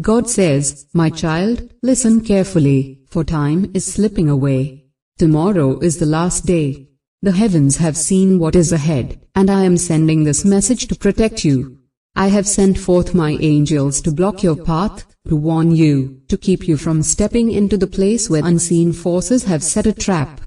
God says, my child, listen carefully, for time is slipping away. Tomorrow is the last day. The heavens have seen what is ahead, and I am sending this message to protect you. I have sent forth my angels to block your path, to warn you, to keep you from stepping into the place where unseen forces have set a trap.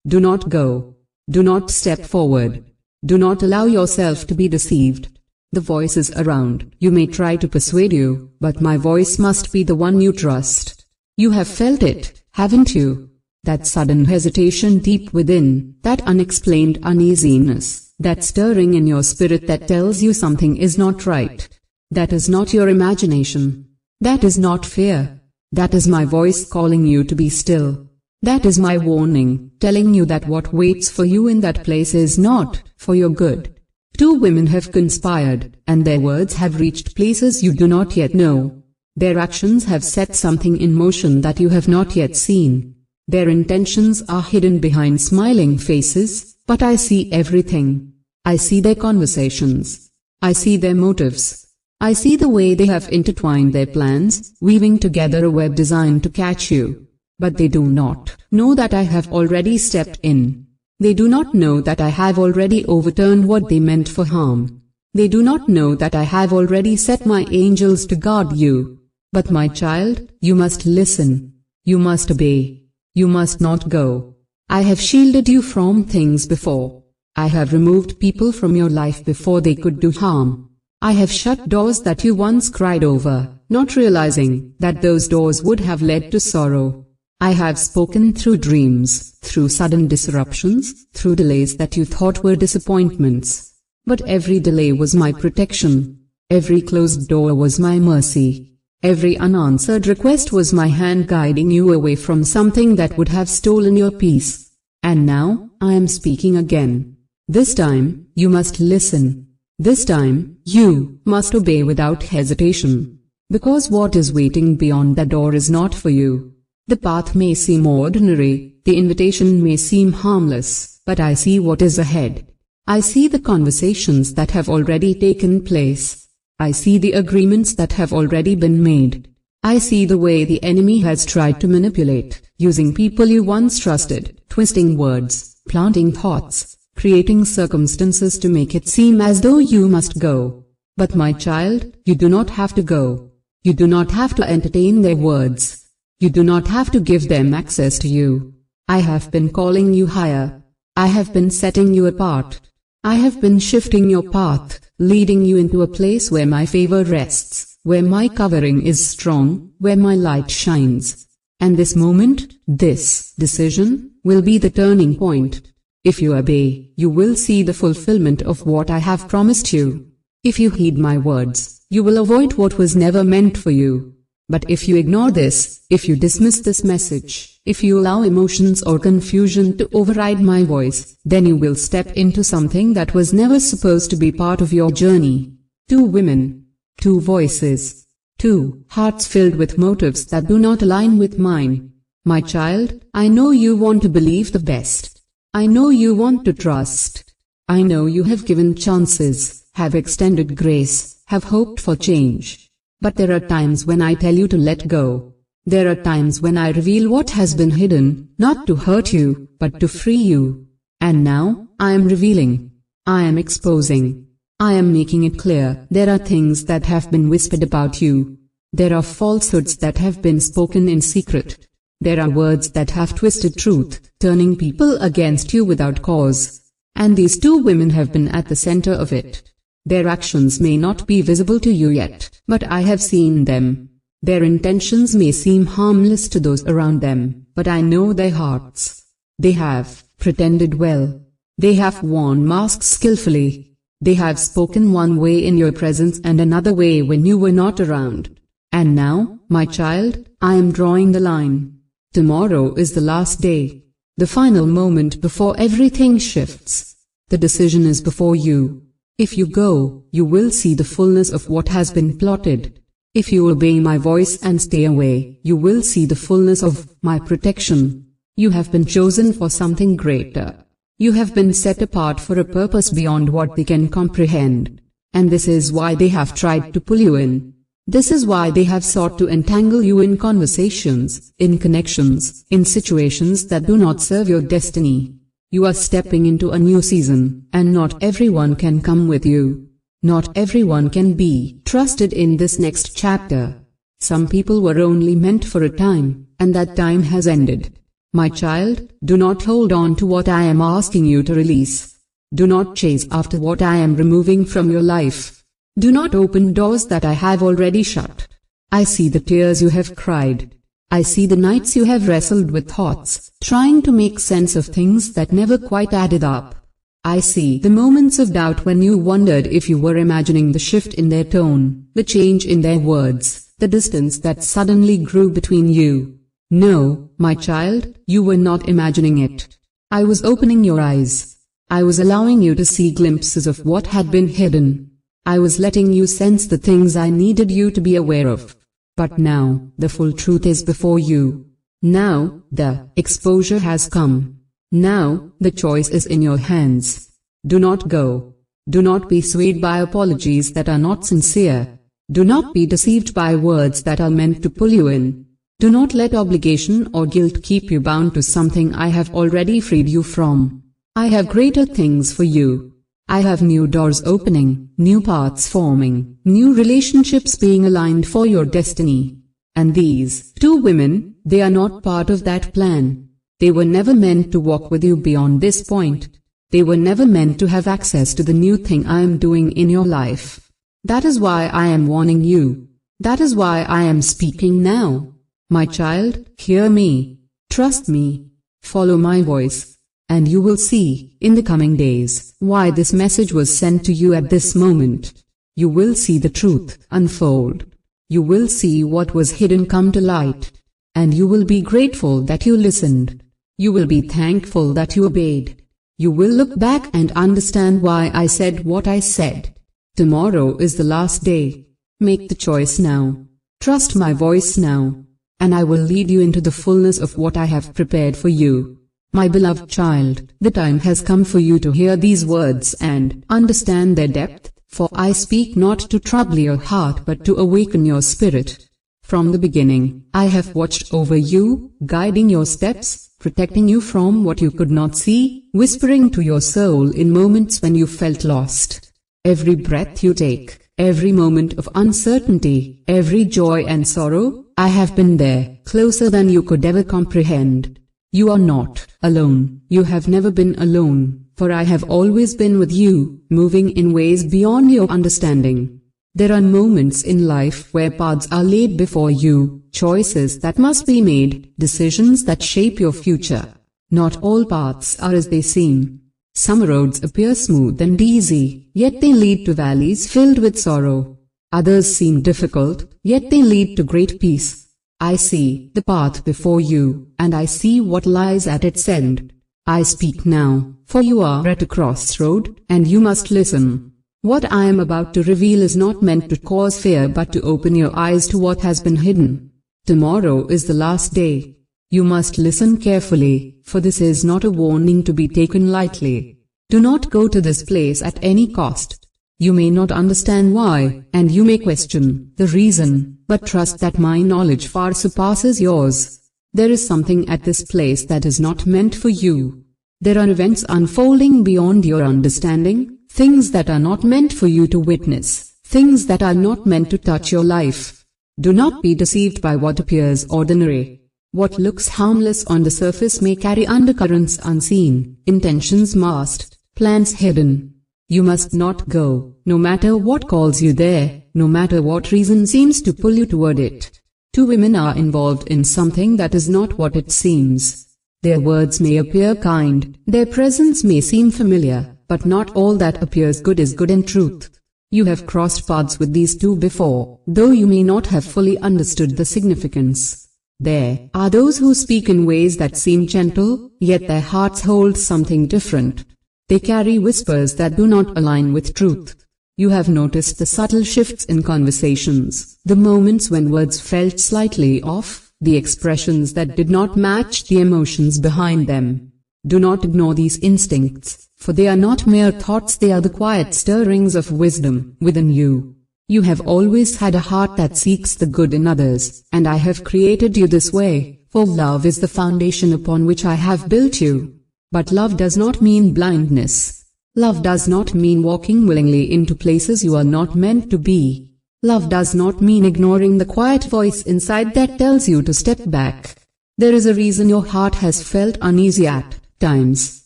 Do not go. Do not step forward. Do not allow yourself to be deceived. The voices around you may try to persuade you, but my voice must be the one you trust. You have felt it, haven't you? That sudden hesitation deep within, that unexplained uneasiness, that stirring in your spirit that tells you something is not right. That is not your imagination. That is not fear. That is my voice calling you to be still. That is my warning, telling you that what waits for you in that place is not for your good. Two women have conspired, and their words have reached places you do not yet know. Their actions have set something in motion that you have not yet seen. Their intentions are hidden behind smiling faces, but I see everything. I see their conversations. I see their motives. I see the way they have intertwined their plans, weaving together a web designed to catch you. But they do not know that I have already stepped in. They do not know that I have already overturned what they meant for harm. They do not know that I have already set my angels to guard you. But my child, you must listen. You must obey. You must not go. I have shielded you from things before. I have removed people from your life before they could do harm. I have shut doors that you once cried over, not realizing that those doors would have led to sorrow. I have spoken through dreams, through sudden disruptions, through delays that you thought were disappointments. But every delay was my protection. Every closed door was my mercy. Every unanswered request was my hand guiding you away from something that would have stolen your peace. And now, I am speaking again. This time, you must listen. This time, you must obey without hesitation. Because what is waiting beyond the door is not for you. The path may seem ordinary, the invitation may seem harmless, but I see what is ahead. I see the conversations that have already taken place. I see the agreements that have already been made. I see the way the enemy has tried to manipulate, using people you once trusted, twisting words, planting thoughts, creating circumstances to make it seem as though you must go. But my child, you do not have to go. You do not have to entertain their words. You do not have to give them access to you. I have been calling you higher. I have been setting you apart. I have been shifting your path, leading you into a place where my favor rests, where my covering is strong, where my light shines. And this moment, this decision, will be the turning point. If you obey, you will see the fulfillment of what I have promised you. If you heed my words, you will avoid what was never meant for you. But if you ignore this, if you dismiss this message, if you allow emotions or confusion to override my voice, then you will step into something that was never supposed to be part of your journey. Two women. Two voices. Two hearts filled with motives that do not align with mine. My child, I know you want to believe the best. I know you want to trust. I know you have given chances, have extended grace, have hoped for change. But there are times when I tell you to let go. There are times when I reveal what has been hidden, not to hurt you, but to free you. And now, I am revealing. I am exposing. I am making it clear. There are things that have been whispered about you. There are falsehoods that have been spoken in secret. There are words that have twisted truth, turning people against you without cause. And these two women have been at the center of it. Their actions may not be visible to you yet, but I have seen them. Their intentions may seem harmless to those around them, but I know their hearts. They have pretended well. They have worn masks skillfully. They have spoken one way in your presence and another way when you were not around. And now, my child, I am drawing the line. Tomorrow is the last day. The final moment before everything shifts. The decision is before you. If you go, you will see the fullness of what has been plotted. If you obey my voice and stay away, you will see the fullness of my protection. You have been chosen for something greater. You have been set apart for a purpose beyond what they can comprehend. And this is why they have tried to pull you in. This is why they have sought to entangle you in conversations, in connections, in situations that do not serve your destiny. You are stepping into a new season, and not everyone can come with you. Not everyone can be trusted in this next chapter. Some people were only meant for a time, and that time has ended. My child, do not hold on to what I am asking you to release. Do not chase after what I am removing from your life. Do not open doors that I have already shut. I see the tears you have cried. I see the nights you have wrestled with thoughts, trying to make sense of things that never quite added up. I see the moments of doubt when you wondered if you were imagining the shift in their tone, the change in their words, the distance that suddenly grew between you. No, my child, you were not imagining it. I was opening your eyes. I was allowing you to see glimpses of what had been hidden. I was letting you sense the things I needed you to be aware of. But now, the full truth is before you. Now, the exposure has come. Now, the choice is in your hands. Do not go. Do not be swayed by apologies that are not sincere. Do not be deceived by words that are meant to pull you in. Do not let obligation or guilt keep you bound to something I have already freed you from. I have greater things for you. I have new doors opening, new paths forming, new relationships being aligned for your destiny. And these two women, they are not part of that plan. They were never meant to walk with you beyond this point. They were never meant to have access to the new thing I am doing in your life. That is why I am warning you. That is why I am speaking now. My child, hear me. Trust me. Follow my voice. And you will see, in the coming days, why this message was sent to you at this moment. You will see the truth unfold. You will see what was hidden come to light. And you will be grateful that you listened. You will be thankful that you obeyed. You will look back and understand why I said what I said. Tomorrow is the last day. Make the choice now. Trust my voice now. And I will lead you into the fullness of what I have prepared for you. My beloved child, the time has come for you to hear these words and understand their depth, for I speak not to trouble your heart but to awaken your spirit. From the beginning, I have watched over you, guiding your steps, protecting you from what you could not see, whispering to your soul in moments when you felt lost. Every breath you take, every moment of uncertainty, every joy and sorrow, I have been there, closer than you could ever comprehend. You are not alone. You have never been alone, for I have always been with you, moving in ways beyond your understanding. There are moments in life where paths are laid before you, choices that must be made, decisions that shape your future. Not all paths are as they seem. Some roads appear smooth and easy, yet they lead to valleys filled with sorrow. Others seem difficult, yet they lead to great peace. I see the path before you, and I see what lies at its end. I speak now, for you are at a crossroad, and you must listen. What I am about to reveal is not meant to cause fear but to open your eyes to what has been hidden. Tomorrow is the last day. You must listen carefully, for this is not a warning to be taken lightly. Do not go to this place at any cost. You may not understand why, and you may question the reason, but trust that my knowledge far surpasses yours. There is something at this place that is not meant for you. There are events unfolding beyond your understanding, things that are not meant for you to witness, things that are not meant to touch your life. Do not be deceived by what appears ordinary. What looks harmless on the surface may carry undercurrents unseen, intentions masked, plans hidden. You must not go, no matter what calls you there, no matter what reason seems to pull you toward it. Two women are involved in something that is not what it seems. Their words may appear kind, their presence may seem familiar, but not all that appears good is good in truth. You have crossed paths with these two before, though you may not have fully understood the significance. There are those who speak in ways that seem gentle, yet their hearts hold something different. They carry whispers that do not align with truth. You have noticed the subtle shifts in conversations, the moments when words felt slightly off, the expressions that did not match the emotions behind them. Do not ignore these instincts, for they are not mere thoughts, they are the quiet stirrings of wisdom within you. You have always had a heart that seeks the good in others, and I have created you this way, for love is the foundation upon which I have built you. But love does not mean blindness. Love does not mean walking willingly into places you are not meant to be. Love does not mean ignoring the quiet voice inside that tells you to step back. There is a reason your heart has felt uneasy at times,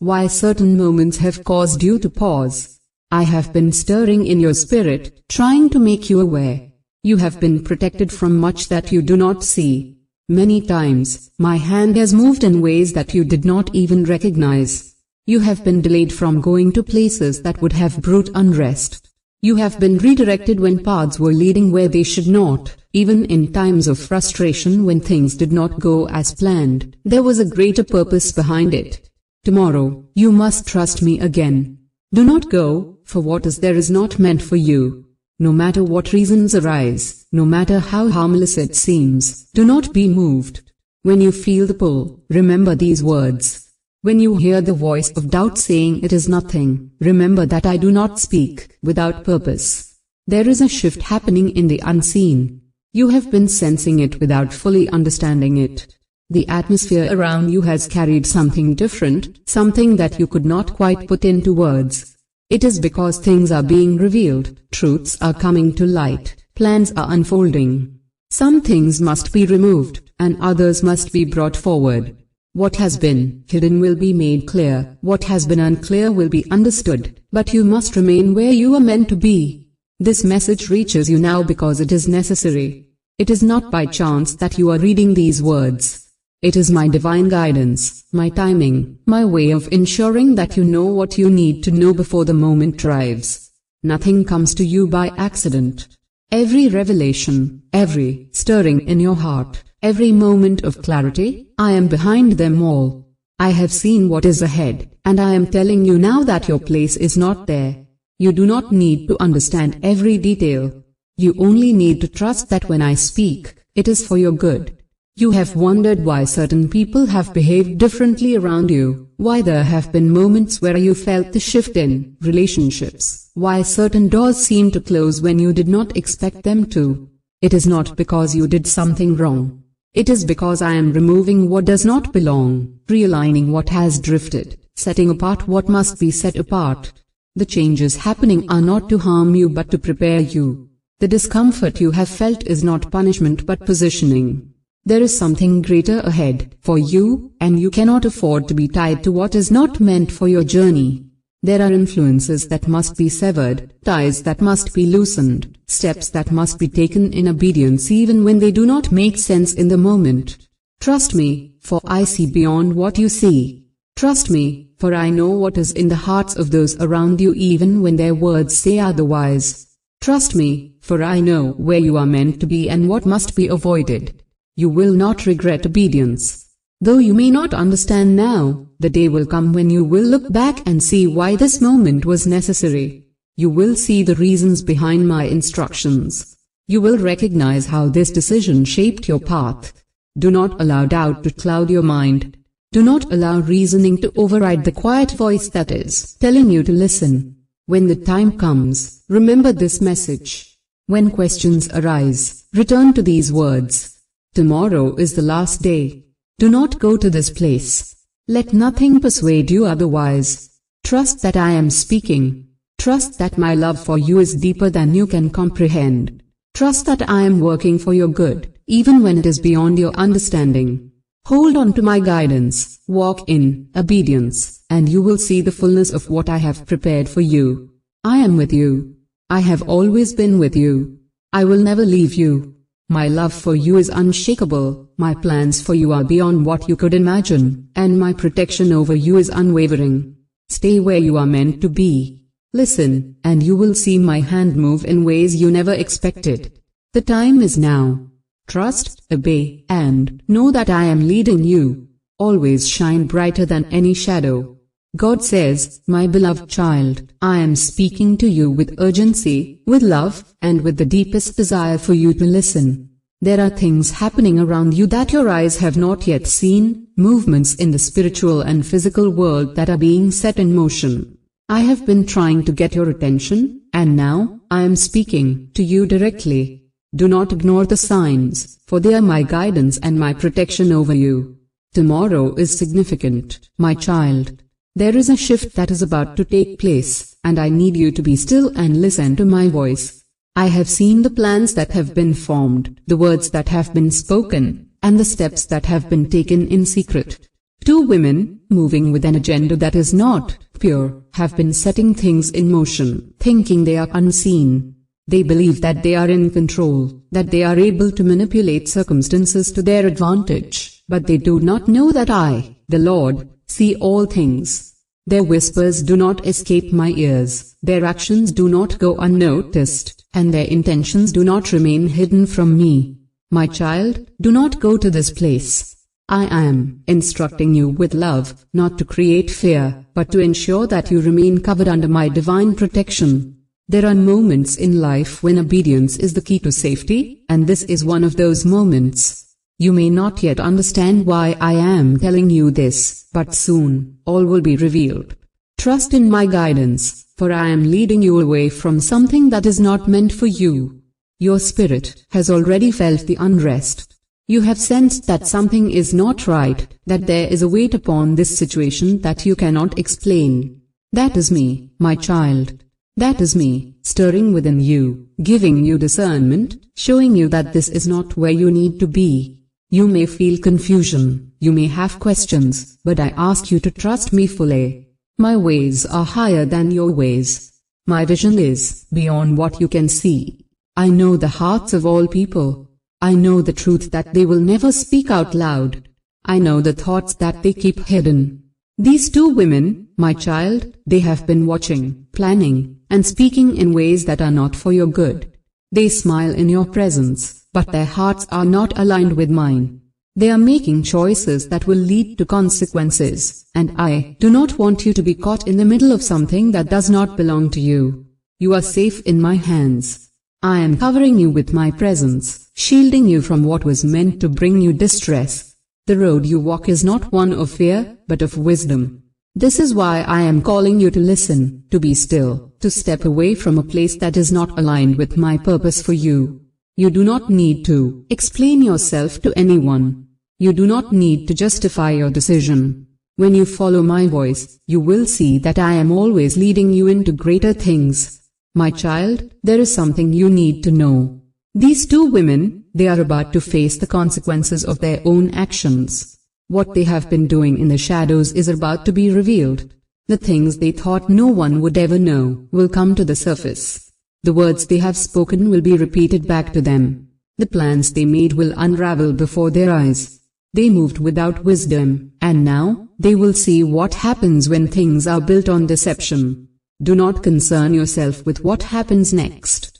why certain moments have caused you to pause. I have been stirring in your spirit, trying to make you aware. You have been protected from much that you do not see. Many times, my hand has moved in ways that you did not even recognize. You have been delayed from going to places that would have brought unrest. You have been redirected when paths were leading where they should not. Even in times of frustration when things did not go as planned, there was a greater purpose behind it. Tomorrow, you must trust me again. Do not go, for what is there is not meant for you. No matter what reasons arise, no matter how harmless it seems, do not be moved. When you feel the pull, remember these words. When you hear the voice of doubt saying it is nothing, remember that I do not speak without purpose. There is a shift happening in the unseen. You have been sensing it without fully understanding it. The atmosphere around you has carried something different, something that you could not quite put into words. It is because things are being revealed, truths are coming to light, plans are unfolding. Some things must be removed, and others must be brought forward. What has been hidden will be made clear, what has been unclear will be understood, but you must remain where you are meant to be. This message reaches you now because it is necessary. It is not by chance that you are reading these words. It is my divine guidance, my timing, my way of ensuring that you know what you need to know before the moment arrives. Nothing comes to you by accident. Every revelation, every stirring in your heart, every moment of clarity, I am behind them all. I have seen what is ahead, and I am telling you now that your place is not there. You do not need to understand every detail. You only need to trust that when I speak, it is for your good. You have wondered why certain people have behaved differently around you, why there have been moments where you felt the shift in relationships, why certain doors seem to close when you did not expect them to. It is not because you did something wrong. It is because I am removing what does not belong, realigning what has drifted, setting apart what must be set apart. The changes happening are not to harm you but to prepare you. The discomfort you have felt is not punishment but positioning. There is something greater ahead for you, and you cannot afford to be tied to what is not meant for your journey. There are influences that must be severed, ties that must be loosened, steps that must be taken in obedience even when they do not make sense in the moment. Trust me, for I see beyond what you see. Trust me, for I know what is in the hearts of those around you even when their words say otherwise. Trust me, for I know where you are meant to be and what must be avoided. You will not regret obedience. Though you may not understand now, the day will come when you will look back and see why this moment was necessary. You will see the reasons behind my instructions. You will recognize how this decision shaped your path. Do not allow doubt to cloud your mind. Do not allow reasoning to override the quiet voice that is telling you to listen. When the time comes, remember this message. When questions arise, return to these words. Tomorrow is the last day. Do not go to this place. Let nothing persuade you otherwise. Trust that I am speaking. Trust that my love for you is deeper than you can comprehend. Trust that I am working for your good, even when it is beyond your understanding. Hold on to my guidance, walk in obedience, and you will see the fullness of what I have prepared for you. I am with you. I have always been with you. I will never leave you. My love for you is unshakable, my plans for you are beyond what you could imagine, and my protection over you is unwavering. Stay where you are meant to be. Listen, and you will see my hand move in ways you never expected. The time is now. Trust, obey, and know that I am leading you. Always shine brighter than any shadow. God says, my beloved child, I am speaking to you with urgency, with love, and with the deepest desire for you to listen. There are things happening around you that your eyes have not yet seen, movements in the spiritual and physical world that are being set in motion. I have been trying to get your attention, and now, I am speaking to you directly. Do not ignore the signs, for they are my guidance and my protection over you. Tomorrow is significant, my child. There is a shift that is about to take place, and I need you to be still and listen to my voice. I have seen the plans that have been formed, the words that have been spoken, and the steps that have been taken in secret. Two women, moving with an agenda that is not pure, have been setting things in motion, thinking they are unseen. They believe that they are in control, that they are able to manipulate circumstances to their advantage, but they do not know that I, the Lord, see all things. Their whispers do not escape my ears, their actions do not go unnoticed, and their intentions do not remain hidden from me. My child, do not go to this place. I am instructing you with love, not to create fear, but to ensure that you remain covered under my divine protection. There are moments in life when obedience is the key to safety, and this is one of those moments. You may not yet understand why I am telling you this, but soon, all will be revealed. Trust in my guidance, for I am leading you away from something that is not meant for you. Your spirit has already felt the unrest. You have sensed that something is not right, that there is a weight upon this situation that you cannot explain. That is me, my child. That is me, stirring within you, giving you discernment, showing you that this is not where you need to be. You may feel confusion, you may have questions, but I ask you to trust me fully. My ways are higher than your ways. My vision is beyond what you can see. I know the hearts of all people. I know the truth that they will never speak out loud. I know the thoughts that they keep hidden. These two women, my child, they have been watching, planning, and speaking in ways that are not for your good. They smile in your presence, but their hearts are not aligned with mine. They are making choices that will lead to consequences, and I do not want you to be caught in the middle of something that does not belong to you. You are safe in my hands. I am covering you with my presence, shielding you from what was meant to bring you distress. The road you walk is not one of fear, but of wisdom. This is why I am calling you to listen, to be still, to step away from a place that is not aligned with my purpose for you. You do not need to explain yourself to anyone. You do not need to justify your decision. When you follow my voice, you will see that I am always leading you into greater things. My child, there is something you need to know. These two women, they are about to face the consequences of their own actions. What they have been doing in the shadows is about to be revealed. The things they thought no one would ever know will come to the surface. The words they have spoken will be repeated back to them. The plans they made will unravel before their eyes. They moved without wisdom, and now, they will see what happens when things are built on deception. Do not concern yourself with what happens next.